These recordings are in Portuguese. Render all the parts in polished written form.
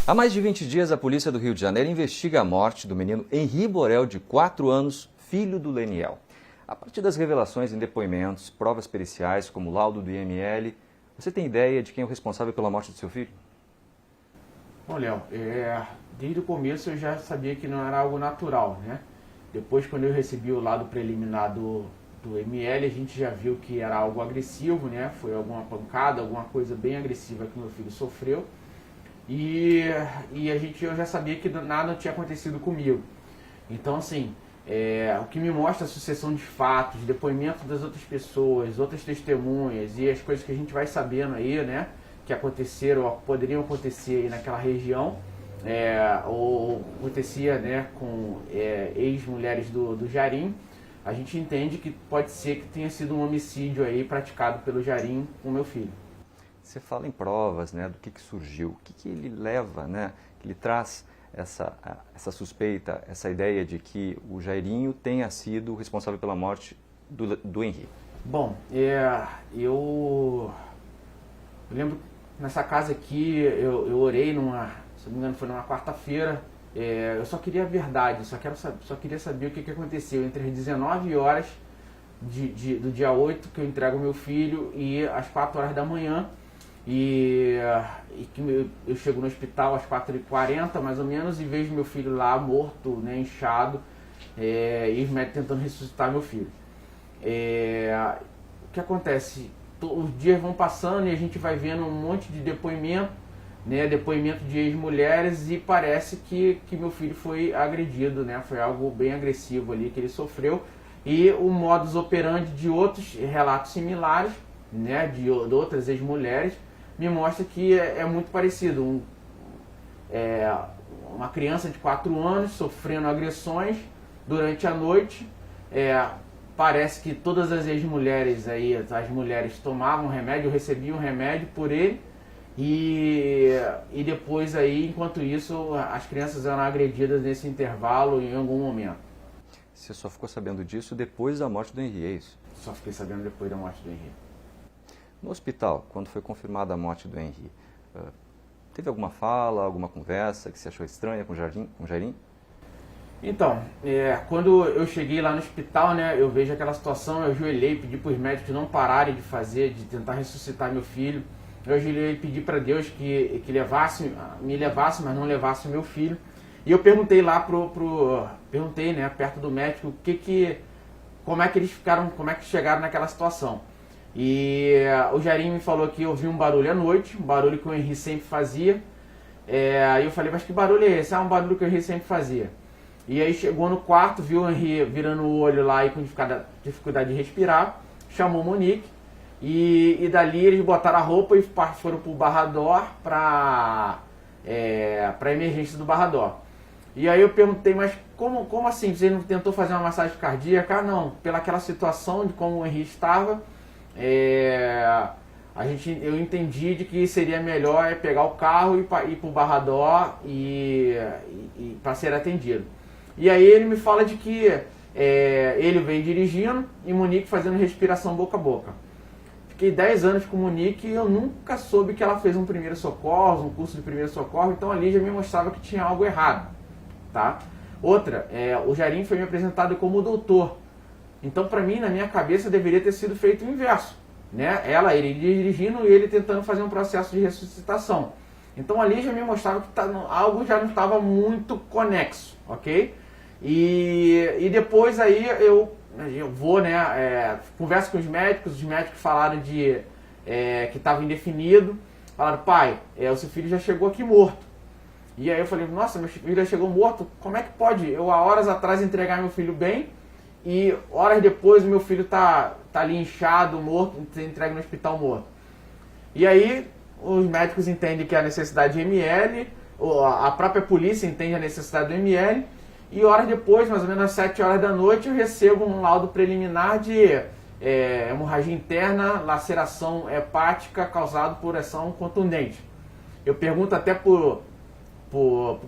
Há mais de 20 dias, a polícia do Rio de Janeiro investiga a morte do menino Henri Borel, de 4 anos, filho do Leniel. A partir das revelações em depoimentos, provas periciais, como o laudo do IML, você tem ideia de quem é o responsável pela morte do seu filho? Bom, Léo, desde o começo eu já sabia que não era algo natural, né? Depois, quando eu recebi o laudo preliminar do ML, a gente já viu que era algo agressivo, né? Foi alguma pancada, alguma coisa bem agressiva que meu filho sofreu. E eu já sabia que nada tinha acontecido comigo. Então, assim, o que me mostra a sucessão de fatos, depoimento das outras pessoas, outras testemunhas e as coisas que a gente vai sabendo aí, né, que aconteceram, ou poderiam acontecer aí naquela região, ou acontecia, né, com ex-mulheres do Jarim, a gente entende que pode ser que tenha sido um homicídio aí praticado pelo Jarim com o meu filho. Você fala em provas, né, do que surgiu, o que ele leva, né, que ele traz essa suspeita, essa ideia de que o Jairinho tenha sido responsável pela morte do Henri? Bom, eu lembro nessa casa aqui, eu orei se não me engano foi numa quarta-feira, eu só queria a verdade, só queria saber o que aconteceu entre as 19 horas do dia 8, que eu entrego meu filho, e às 4 horas da manhã, e que eu chego no hospital às 4h40 mais ou menos e vejo meu filho lá morto, né, inchado, e os médicos tentando ressuscitar meu filho. O que acontece? Os dias vão passando e a gente vai vendo um monte de depoimento, né, depoimento de ex-mulheres, e parece que meu filho foi agredido, né, foi algo bem agressivo ali que ele sofreu, e o modus operandi de outros relatos similares, né, de outras ex-mulheres, me mostra que é muito parecido. Uma criança de 4 anos sofrendo agressões durante a noite. Parece que todas as ex-mulheres aí, as mulheres tomavam remédio, recebiam remédio por ele, e depois aí, enquanto isso, as crianças eram agredidas nesse intervalo em algum momento. Você só ficou sabendo disso depois da morte do Henri, é isso? Só fiquei sabendo depois da morte do Henri. No hospital, quando foi confirmada a morte do Henri, teve alguma fala, alguma conversa que você achou estranha com o Jairim? Então, quando eu cheguei lá no hospital, né, eu vejo aquela situação, eu ajoelhei, pedi para os médicos não pararem de tentar ressuscitar meu filho. Eu ajoelhei e pedi para Deus que me levasse, mas não levasse o meu filho. E eu perguntei lá perguntei, né, perto do médico, como é que eles ficaram, como é que chegaram naquela situação. E o Jairim me falou que eu vi um barulho à noite, um barulho que o Henri sempre fazia. Aí eu falei, mas que barulho é esse? Um barulho que o Henri sempre fazia. E aí chegou no quarto, viu o Henri virando o olho lá e com dificuldade de respirar, chamou Monique, e dali eles botaram a roupa e foram pro Barrador, para emergência do Barrador. E aí eu perguntei, mas como assim? Você não tentou fazer uma massagem cardíaca? Não, pelaquela situação de como o Henri estava, eu entendi de que seria melhor pegar o carro e ir para o Barrador e para ser atendido. E aí ele me fala de que ele veio dirigindo e Monique fazendo respiração boca a boca. Fiquei 10 anos com Monique e eu nunca soube que ela fez um primeiro socorro, um curso de primeiro socorro, então ali já me mostrava que tinha algo errado, tá? Outra, o Jairim foi me apresentado como doutor. Então, para mim, na minha cabeça, deveria ter sido feito o inverso, né? Ele dirigindo e ele tentando fazer um processo de ressuscitação. Então, ali já me mostrava que algo já não estava muito conexo, ok? E depois aí eu vou, né? Converso com os médicos falaram que estava indefinido. Falaram, pai, o seu filho já chegou aqui morto. E aí eu falei, nossa, meu filho já chegou morto? Como é que pode eu, há horas atrás, entregar meu filho bem e horas depois o meu filho tá ali inchado, morto, entregue no hospital morto? E aí os médicos entendem que há necessidade de ML, a própria polícia entende a necessidade do ML, e horas depois, mais ou menos às 7 horas da noite, eu recebo um laudo preliminar de hemorragia interna, laceração hepática causada por ação contundente. Eu pergunto até pro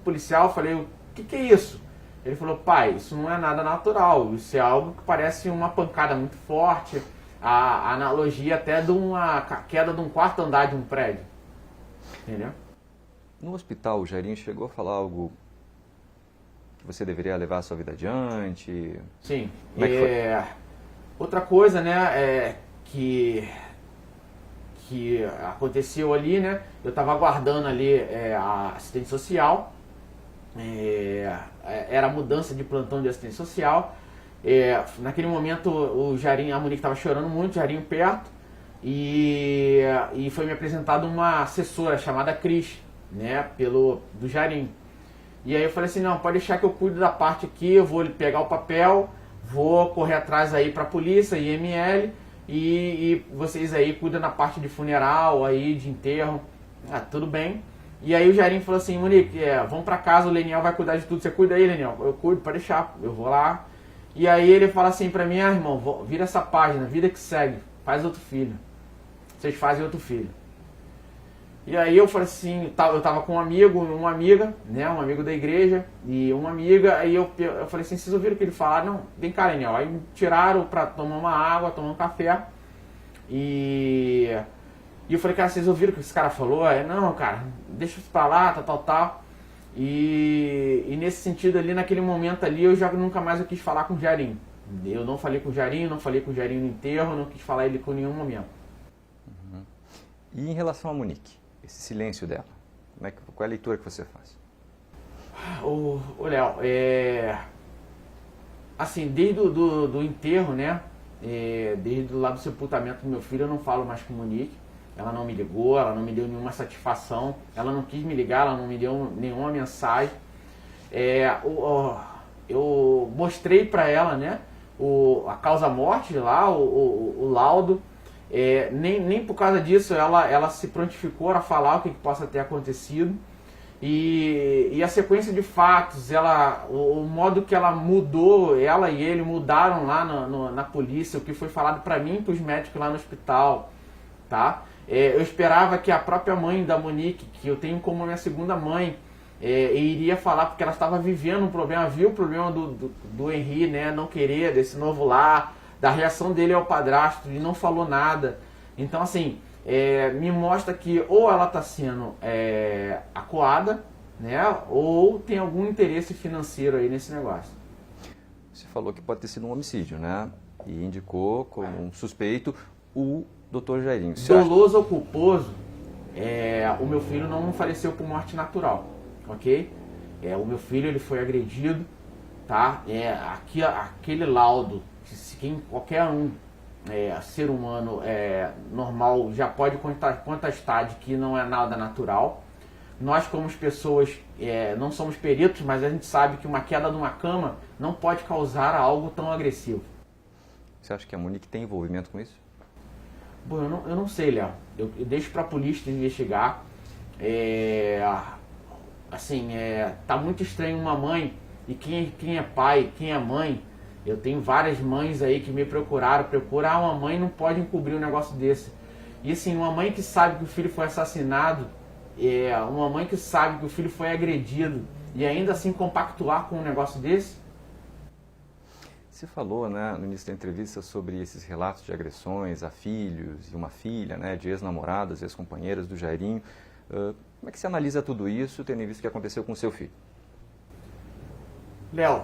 policial, falei, o que é isso? Ele falou, pai, isso não é nada natural, isso é algo que parece uma pancada muito forte, a analogia até de uma queda de um quarto andar de um prédio. Entendeu? No hospital, o Jairinho chegou a falar algo que você deveria levar a sua vida adiante? Sim. Como é que foi? Outra coisa, né, que aconteceu ali, né? Eu estava aguardando ali a assistente social, era a mudança de plantão de assistente social. Naquele momento o Jairinho, a Monique estava chorando muito, o Jairinho perto, e foi me apresentada uma assessora chamada Cris, né, do Jairinho. E aí eu falei assim, não, pode deixar que eu cuido da parte aqui, eu vou pegar o papel, vou correr atrás aí para a polícia, IML, e vocês aí cuidam da parte de funeral, aí de enterro, tudo bem. E aí o Jairinho falou assim, Monique, vamos para casa, o Leniel vai cuidar de tudo, você cuida aí, Leniel? Eu cuido, pode deixar, eu vou lá. E aí ele fala assim pra mim, irmão, vira essa página, vida que segue, faz outro filho. Vocês fazem outro filho. E aí eu falei assim, eu tava com um amigo, uma amiga, né, um amigo da igreja, e uma amiga, aí eu falei assim, vocês ouviram o que ele falaram? Não, vem cá, Leniel. Aí me tiraram pra tomar uma água, tomar um café, e eu falei, cara, vocês ouviram o que esse cara falou? Não, cara, deixa isso pra lá, tal. E nesse sentido ali, naquele momento ali, eu já nunca mais eu quis falar com o Jairinho. Eu não falei com o Jairinho, não falei com o Jairinho no enterro, não quis falar ele com nenhum momento. Uhum. E em relação a Monique, esse silêncio dela, qual é a leitura que você faz? Ô Léo, assim, desde do enterro, né, desde lá do sepultamento do meu filho, eu não falo mais com Monique. Ela não me ligou, ela não me deu nenhuma satisfação, ela não quis me ligar, ela não me deu nenhuma mensagem. Eu mostrei para ela, né, a causa-morte lá, o laudo. Nem por causa disso ela se prontificou a falar o que possa ter acontecido. E a sequência de fatos, o modo que ela mudou, ela e ele mudaram lá na polícia, o que foi falado para mim e para os médicos lá no hospital, tá? Eu esperava que a própria mãe da Monique, que eu tenho como minha segunda mãe, iria falar, porque ela estava vivendo um problema, viu o problema do Henri, né, não querer, desse novo lar, da reação dele ao padrasto, e não falou nada. Então, assim, me mostra que ou ela está sendo acuada, né, ou tem algum interesse financeiro aí nesse negócio. Você falou que pode ter sido um homicídio, né? E indicou como um suspeito o Dr. Jairinho. Doloso ou culposo, o meu filho não faleceu por morte natural, ok? O meu filho ele foi agredido, tá? Aquele laudo, se qualquer ser humano normal já pode contestar de que não é nada natural. Nós, como pessoas, não somos peritos, mas a gente sabe que uma queda de uma cama não pode causar algo tão agressivo. Você acha que a Monique tem envolvimento com isso? Bom, eu não sei, Léo. Eu deixo para a polícia investigar. Tá muito estranho uma mãe, e quem é pai, quem é mãe, eu tenho várias mães aí que me procuraram, uma mãe não pode encobrir um negócio desse. E assim, uma mãe que sabe que o filho foi assassinado, uma mãe que sabe que o filho foi agredido, e ainda assim compactuar com um negócio desse. Você falou, né, no início da entrevista sobre esses relatos de agressões a filhos e uma filha, né, de ex-namoradas, ex-companheiras do Jairinho. Como é que você analisa tudo isso, tendo em vista o que aconteceu com o seu filho? Léo,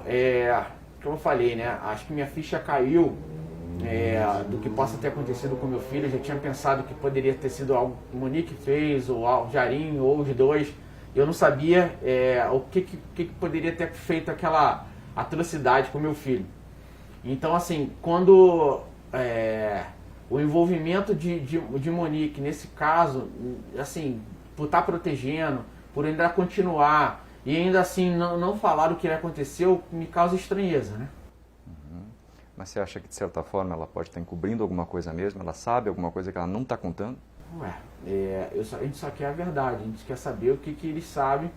como eu falei, né, acho que minha ficha caiu do que possa ter acontecido com meu filho. Eu já tinha pensado que poderia ter sido algo que o Monique fez, ou o Jairinho, ou os dois. Eu não sabia o que poderia ter feito aquela atrocidade com meu filho. Então, assim, quando o envolvimento de Monique nesse caso, assim, por estar protegendo, por ainda continuar e ainda assim não falar o que aconteceu, me causa estranheza, né? Uhum. Mas você acha que, de certa forma, ela pode estar encobrindo alguma coisa mesmo? Ela sabe alguma coisa que ela não está contando? A gente só quer a verdade, a gente quer saber o que eles sabem.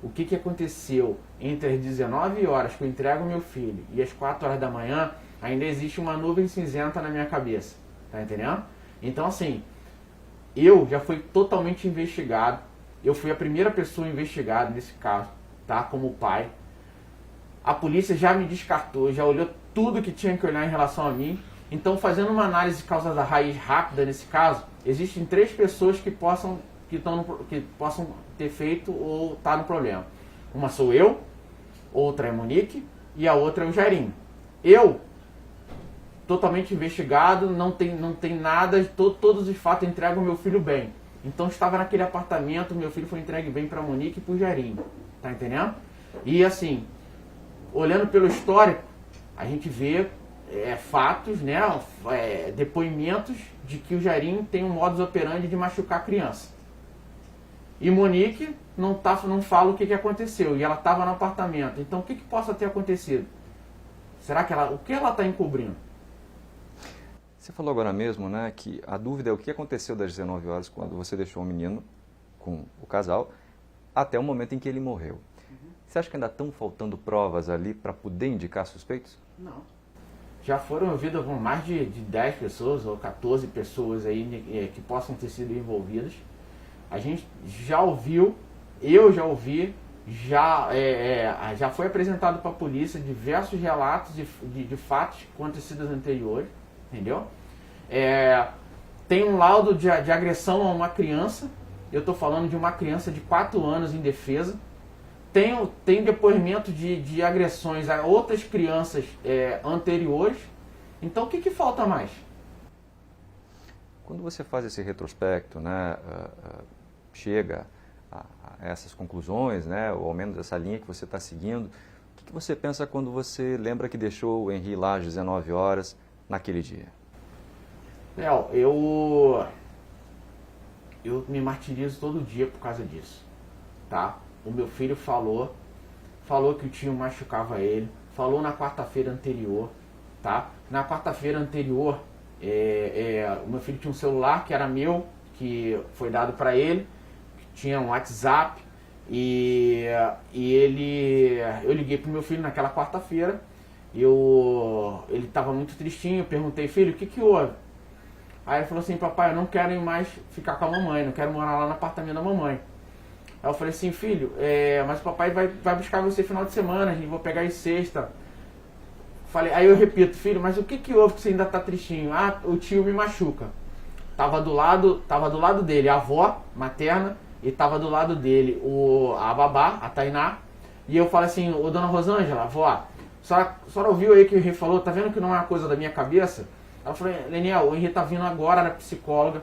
O que aconteceu entre as 19 horas que eu entrego meu filho e as 4 horas da manhã, ainda existe uma nuvem cinzenta na minha cabeça, tá entendendo? Então, assim, eu já fui totalmente investigado, eu fui a primeira pessoa investigada nesse caso, tá, como pai. A polícia já me descartou, já olhou tudo que tinha que olhar em relação a mim. Então, fazendo uma análise de causa da raiz rápida nesse caso, existem 3 pessoas que possam que possam ter feito ou tá no problema. Uma sou eu, outra é a Monique e a outra é o Jairinho. Eu, totalmente investigado, não tem nada, todos os fatos entrego o meu filho bem. Então estava naquele apartamento, meu filho foi entregue bem para a Monique e para o Jairinho. Tá entendendo? E assim, olhando pelo histórico, a gente vê fatos, né, depoimentos de que o Jairinho tem um modus operandi de machucar a criança. E Monique não fala o que aconteceu. E ela estava no apartamento. Então o que possa ter acontecido? Será que o que ela está encobrindo? Você falou agora mesmo, né, que a dúvida é o que aconteceu das 19 horas quando você deixou o menino com o casal até o momento em que ele morreu. Você acha que ainda estão faltando provas ali para poder indicar suspeitos? Não. Já foram ouvidas mais de 10 pessoas ou 14 pessoas aí que possam ter sido envolvidas. A gente já ouviu, eu já ouvi, já foi apresentado para a polícia diversos relatos de fatos acontecidos anteriores, entendeu? Tem um laudo de agressão a uma criança, eu estou falando de uma criança de 4 anos em defesa. Tem depoimento de agressões a outras crianças anteriores. Então o que falta mais? Quando você faz esse retrospecto, né, chega a essas conclusões, né, ou ao menos essa linha que você está seguindo, o que você pensa quando você lembra que deixou o Henri lá às 19 horas naquele dia? Léo, eu me martirizo todo dia por causa disso, tá? O meu filho falou que o tio machucava ele, falou na quarta-feira anterior, tá? Na quarta-feira anterior, o meu filho tinha um celular que era meu, que foi dado para ele, tinha um WhatsApp, e eu liguei pro meu filho naquela quarta-feira, ele estava muito tristinho, eu perguntei, filho, o que houve? Aí ele falou assim, papai, eu não quero mais ficar com a mamãe, não quero morar lá no apartamento da mamãe. Aí eu falei assim, filho, mas o papai vai buscar você final de semana, a gente vai pegar em sexta. Aí eu repito, filho, mas o que houve que você ainda tá tristinho? Ah, o tio me machuca. Tava do lado dele a avó materna e tava do lado dele a babá, a Tainá. E eu falei assim, ô dona Rosângela, avó, a senhora ouviu aí que o Henri falou, tá vendo que não é uma coisa da minha cabeça? Ela falou, Leniel, o Henri tá vindo agora da psicóloga,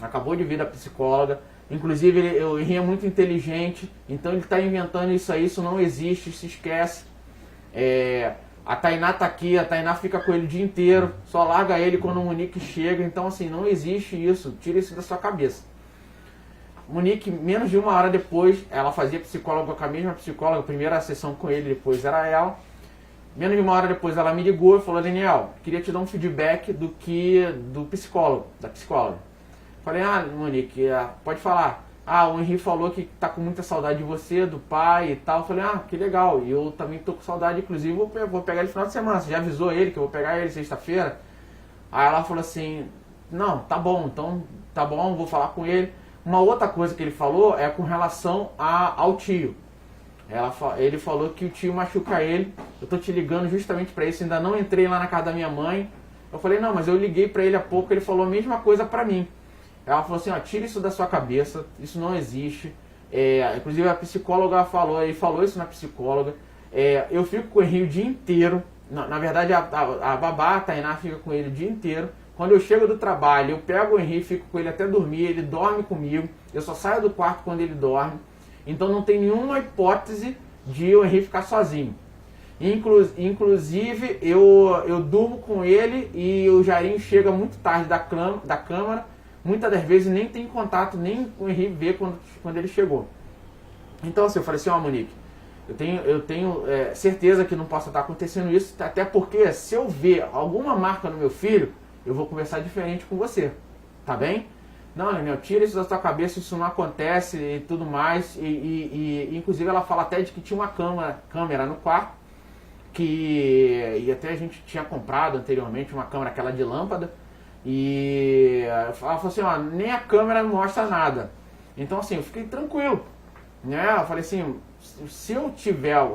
acabou de vir da psicóloga. Inclusive, o Henri é muito inteligente, então ele está inventando isso aí, isso não existe, se esquece. A Tainá tá aqui, a Tainá fica com ele o dia inteiro, só larga ele quando o Monique chega, então assim, não existe isso, tira isso da sua cabeça. Monique, menos de 1 hora depois, ela fazia psicóloga com a mesma psicóloga, a primeira sessão com ele, depois era ela. Menos de 1 hora depois ela me ligou e falou, Daniel, queria te dar um feedback do psicólogo, da psicóloga. Falei, Monique, pode falar. O Henri falou que tá com muita saudade de você, do pai e tal. Falei, que legal. E eu também tô com saudade, inclusive vou pegar ele no final de semana. Você já avisou ele que eu vou pegar ele sexta-feira? Aí ela falou assim, não, tá bom, então tá bom, vou falar com ele. Uma outra coisa que ele falou é com relação ao tio. Ele falou que o tio machuca ele. Eu tô te ligando justamente para isso, ainda não entrei lá na casa da minha mãe. Eu falei, não, mas eu liguei para ele há pouco, ele falou a mesma coisa para mim. Ela falou assim, tira isso da sua cabeça, isso não existe. Inclusive a psicóloga ele falou isso na psicóloga. Eu fico com o Henri o dia inteiro. Na verdade, a babá, a Tainá, fica com ele o dia inteiro. Quando eu chego do trabalho, eu pego o Henri, fico com ele até dormir, ele dorme comigo. Eu só saio do quarto quando ele dorme. Então não tem nenhuma hipótese de o Henri ficar sozinho. Inclusive, eu durmo com ele e o Jairinho chega muito tarde da câmara. Muitas das vezes nem tem contato, nem o Henri vê quando ele chegou. Então assim, eu falei assim, Monique, eu tenho certeza que não possa estar acontecendo isso, até porque se eu ver alguma marca no meu filho, eu vou conversar diferente com você, tá bem? Não, Daniel, tira isso da sua cabeça, isso não acontece e tudo mais. Inclusive ela fala até de que tinha uma câmera no quarto, e até a gente tinha comprado anteriormente uma câmera, aquela de lâmpada, e ela falou assim, nem a câmera mostra nada. Então assim, eu fiquei tranquilo, né? Eu falei assim, se eu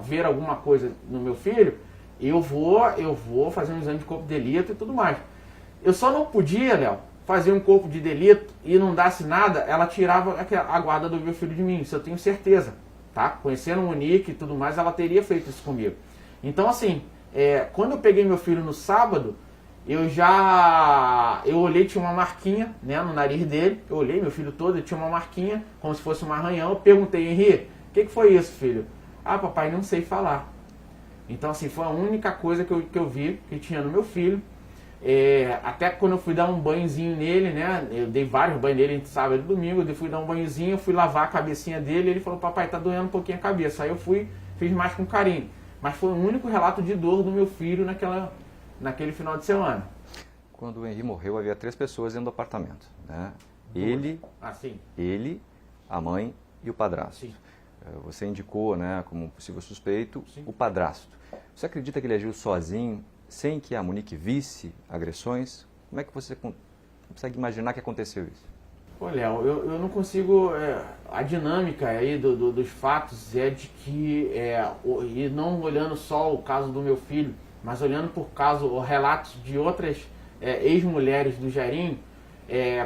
ver alguma coisa no meu filho, eu vou fazer um exame de corpo de delito e tudo mais. Eu só não podia, Léo, fazia um corpo de delito e não dasse nada, ela tirava a guarda do meu filho de mim, isso eu tenho certeza, tá? Conhecendo o Monique e tudo mais, ela teria feito isso comigo. Então assim, quando eu peguei meu filho no sábado, eu olhei, tinha uma marquinha, né, no nariz dele, eu olhei meu filho todo, ele tinha uma marquinha, como se fosse um arranhão, eu perguntei, Henri, o que foi isso, filho? Ah, papai, não sei falar. Então assim, foi a única coisa que eu vi que tinha no meu filho. Até quando eu fui dar um banhozinho nele, né, eu dei vários banhos nele entre sábado e domingo, eu fui dar um banhozinho, eu fui lavar a cabecinha dele, ele falou, papai, tá doendo um pouquinho a cabeça. Aí eu fiz mais com carinho. Mas foi o único relato de dor do meu filho naquele final de semana. Quando o Henri morreu, havia 3 pessoas dentro do apartamento, né? Ele, a mãe e o padrasto. Sim. Você indicou, né, como possível suspeito, Sim. o padrasto. Você acredita que ele agiu sozinho, sem que a Monique visse agressões? Como é que você consegue imaginar que aconteceu isso? Ô, Léo, eu não consigo... a dinâmica aí dos fatos é de que, e não olhando só o caso do meu filho, mas olhando por caso, relatos de outras ex-mulheres do Jairinho,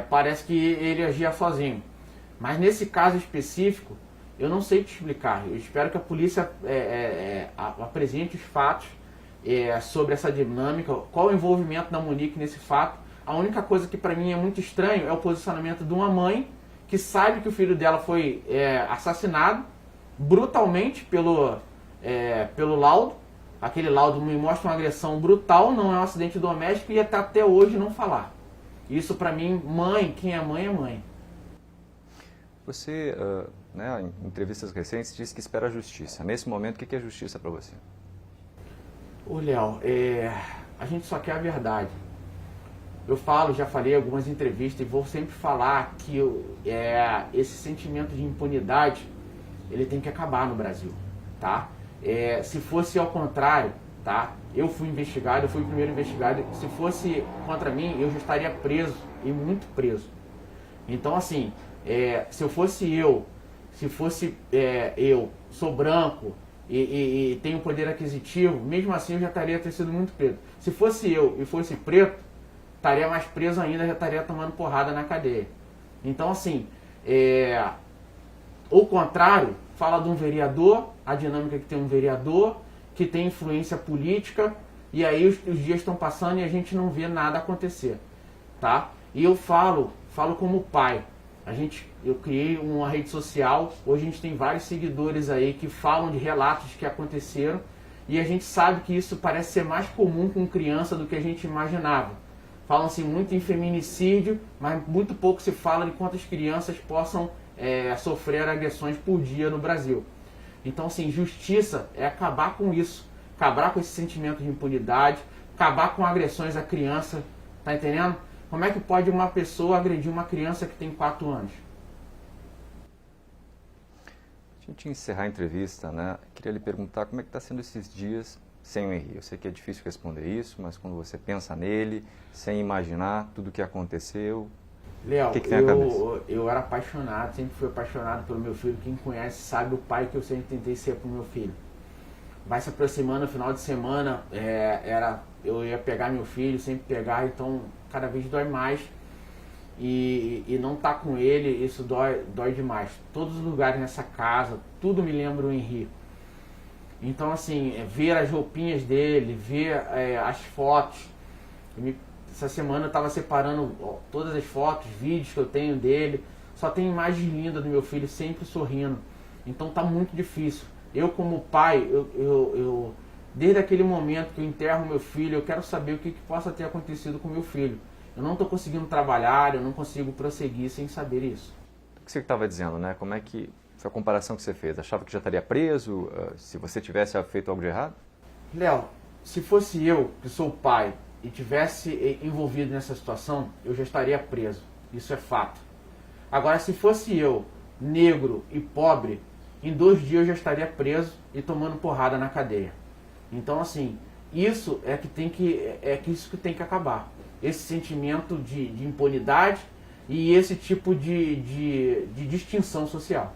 parece que ele agia sozinho. Mas nesse caso específico, eu não sei te explicar. Eu espero que a polícia apresente os fatos sobre essa dinâmica, qual o envolvimento da Monique nesse fato. A única coisa que para mim é muito estranho é o posicionamento de uma mãe que sabe que o filho dela foi assassinado brutalmente pelo laudo. Aquele laudo me mostra uma agressão brutal, não é um acidente doméstico, e até hoje não falar. Isso para mim, mãe, quem é mãe é mãe. Você, né, em entrevistas recentes, disse que espera a justiça. Nesse momento, o que é justiça para você? Ô, Léo, a gente só quer a verdade. Eu já falei em algumas entrevistas e vou sempre falar que esse sentimento de impunidade, ele tem que acabar no Brasil, tá? Se fosse ao contrário, tá? Eu fui investigado, eu fui o primeiro investigado. Se fosse contra mim, eu já estaria preso, e muito preso. Então, assim, se eu sou branco e tenho poder aquisitivo, mesmo assim eu já estaria ter sido muito preso. Se fosse eu e fosse preto, estaria mais preso ainda, já estaria tomando porrada na cadeia. Então, assim, o contrário, fala de um vereador, a dinâmica que tem um vereador, que tem influência política, e aí os dias estão passando e a gente não vê nada acontecer, tá? E eu falo como pai. Eu criei uma rede social, hoje a gente tem vários seguidores aí que falam de relatos que aconteceram, e a gente sabe que isso parece ser mais comum com criança do que a gente imaginava. Falam-se muito em feminicídio, mas muito pouco se fala de quantas crianças possam sofrer agressões por dia no Brasil. Então, assim, justiça é acabar com isso, acabar com esse sentimento de impunidade, acabar com agressões à criança, tá entendendo? Como é que pode uma pessoa agredir uma criança que tem 4 anos? A gente encerrar a entrevista, né? Queria lhe perguntar como é que está sendo esses dias sem o Henri. Eu sei que é difícil responder isso, mas quando você pensa nele, sem imaginar tudo o que aconteceu, Léo, o que tem na cabeça? Eu era apaixonado, sempre fui apaixonado pelo meu filho. Quem conhece sabe o pai que eu sempre tentei ser pro meu filho. Vai se aproximando, no final de semana, eu ia pegar meu filho, sempre pegar, então cada vez dói mais. E não tá com ele, isso dói demais. Todos os lugares nessa casa, tudo me lembra o Henri. Então, assim, ver as roupinhas dele, ver as fotos. Essa semana eu estava separando todas as fotos, vídeos que eu tenho dele. Só tem imagem linda do meu filho sempre sorrindo. Então tá muito difícil. Eu como pai, desde aquele momento que eu enterro meu filho, eu quero saber o que possa ter acontecido com meu filho. Eu não estou conseguindo trabalhar, eu não consigo prosseguir sem saber isso. O que você estava dizendo, né? Como é que foi a comparação que você fez? Achava que já estaria preso se você tivesse feito algo de errado? Léo, se fosse eu, que sou o pai, e tivesse envolvido nessa situação, eu já estaria preso. Isso é fato. Agora, se fosse eu, negro e pobre, em 2 dias eu já estaria preso e tomando porrada na cadeia. Então, assim, isso isso que tem que acabar. Esse sentimento de impunidade e esse tipo de distinção social.